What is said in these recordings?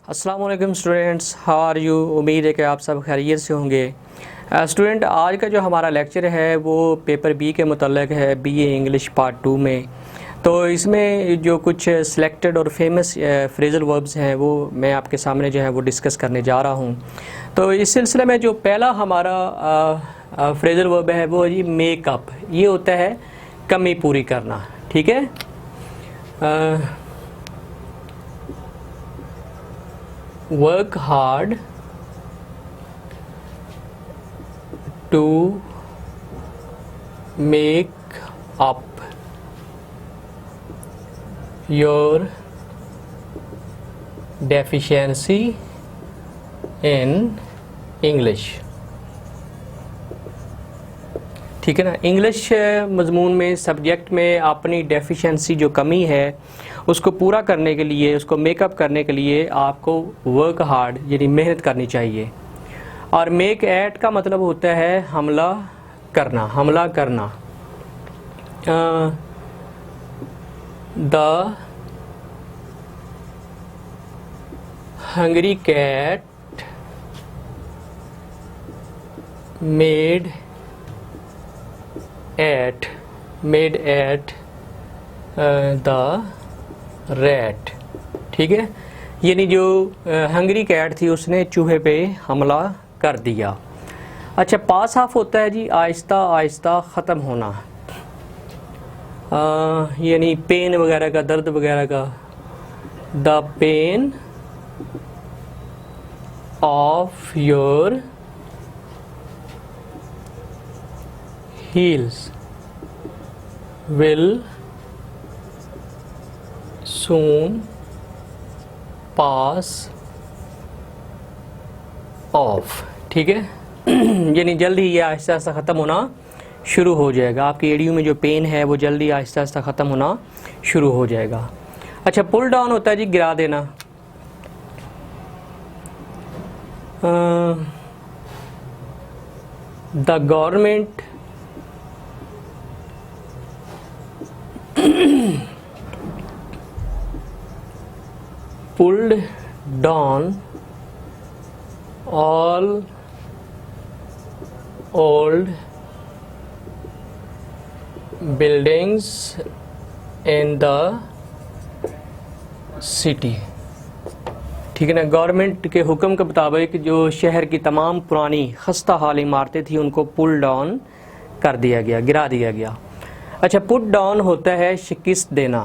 अस्सलाम वालेकुम students, how are you. उम्मीद है कि आप सब खैरियत से होंगे। स्टूडेंट, आज का जो हमारा लेक्चर है वो पेपर बी के मुतल्लिक़ है, बीए इंग्लिश पार्ट 2 में। तो इसमें जो कुछ सिलेक्टेड और फेमस फ्रेजल वर्ब्स हैं वो मैं आपके सामने जो है वो डिस्कस करने जा रहा हूँ। तो इस सिलसिले में जो पहला हमारा फ्रेजल वर्ब है वो ये मेकअप। ये होता है कमी पूरी करना, ठीक है। Work hard to make up your deficiency in English, ठीक है ना। इंग्लिश मज़मून में, सब्जेक्ट में अपनी डेफिशिएंसी जो कमी है उसको पूरा करने के लिए, उसको मेकअप करने के लिए आपको वर्क हार्ड यानी मेहनत करनी चाहिए। और मेक एट का मतलब होता है हमला करना, हमला करना। The hungry cat made at the rat, ठीक है। यानी जो हंग्री कैट थी उसने चूहे पे हमला कर दिया। अच्छा, पास ऑफ होता है जी आहिस्ता आहिस्ता ख़त्म होना, यानी पेन वगैरह का, दर्द वगैरह का। The pain of your heels will soon pass off, ठीक है। यानी जल्द ही ये आहिस्ता आहिस्ता ख़त्म होना शुरू हो जाएगा। आपकी एड़ियों में जो पेन है वो जल्दी आहिस्ता आहिस्ता ख़त्म होना शुरू हो जाएगा। अच्छा, पुल डाउन होता है जी गिरा देना। The government pulled down all old buildings in the city, ठीक है ना। गवर्नमेंट के हुक्म के मुताबिक जो शहर की तमाम पुरानी खस्ता हाल इमारतें थी उनको पुल डाउन कर दिया गया, गिरा दिया गया। अच्छा, पुट डाउन होता है शिकस्त देना।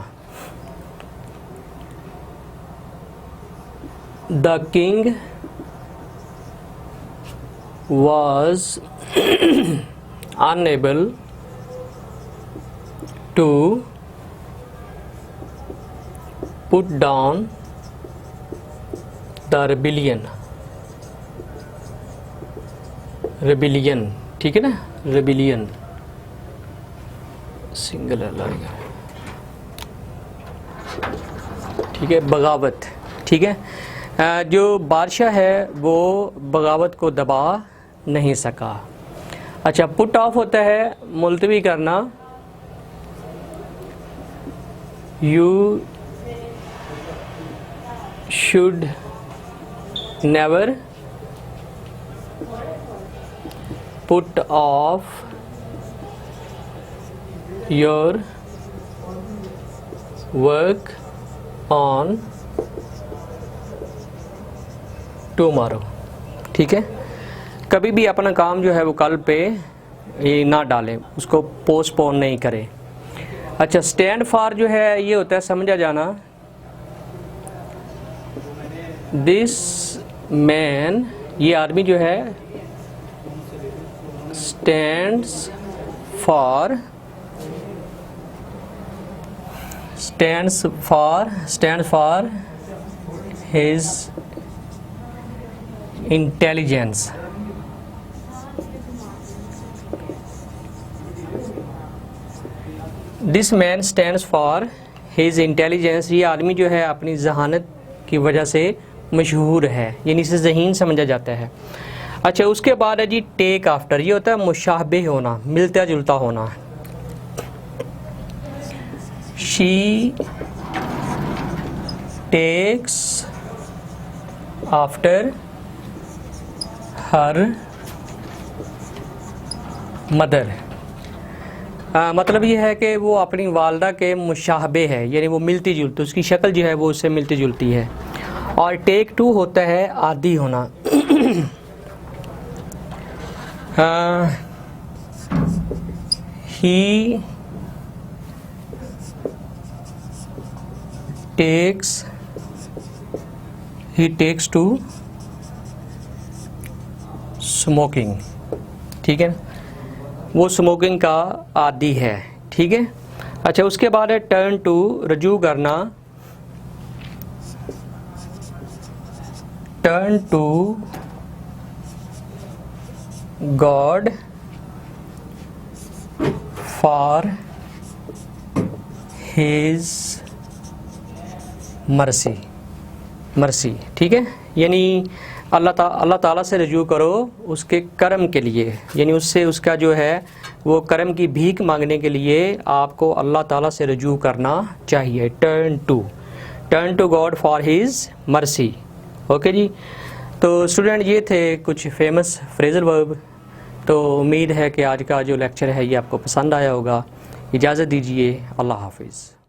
The king was unable to put down the rebellion, ठीक है ना, rebellion सिंगल लगेगा, ठीक है, बगावत, ठीक है। जो बादशाह है वो बगावत को दबा नहीं सका। अच्छा, पुट ऑफ होता है मुलतवी करना। You should never put off your work on tomorrow, ठीक है। कभी भी अपना काम जो है वो कल पे ये ना डालें, उसको पोस्टपोन नहीं करें। अच्छा, स्टैंड फॉर जो है ये होता है समझा जाना। दिस मैन, ये आदमी जो है, stands for his intelligence, this man stands for his intelligence. ये आदमी जो है अपनी जहानत की वजह से मशहूर है, यानी इसे ज़हीन समझा जाता है। अच्छा, उसके बाद है जी टेक आफ्टर। ये होता है मुशाबे होना, मिलता जुलता होना। She takes after her mother. मतलब ये है कि वो अपनी वालदा के मुशाबे है, यानी वो मिलती जुलती, उसकी शक्ल जो है वो उससे मिलती जुलती है। और टेक टू होता है आदी होना। ही टेक्स टू स्मोकिंग, ठीक है, वो स्मोकिंग का आदी है, ठीक है। अच्छा, उसके बाद है टर्न टू, रजू करना, turn to God for his mercy, ठीक है, यानी अल्लाह ताला से रजू करो उसके करम के लिए, यानी उससे उसका जो है वो करम की भीख मांगने के लिए आपको अल्लाह ताला से रजू करना चाहिए। Turn to God for his mercy. Okay ji. तो स्टूडेंट, ये थे कुछ फेमस फ्रेजल वर्ब। तो उम्मीद है कि आज का जो लेक्चर है ये आपको पसंद आया होगा। इजाज़त दीजिए, अल्लाह हाफिज़।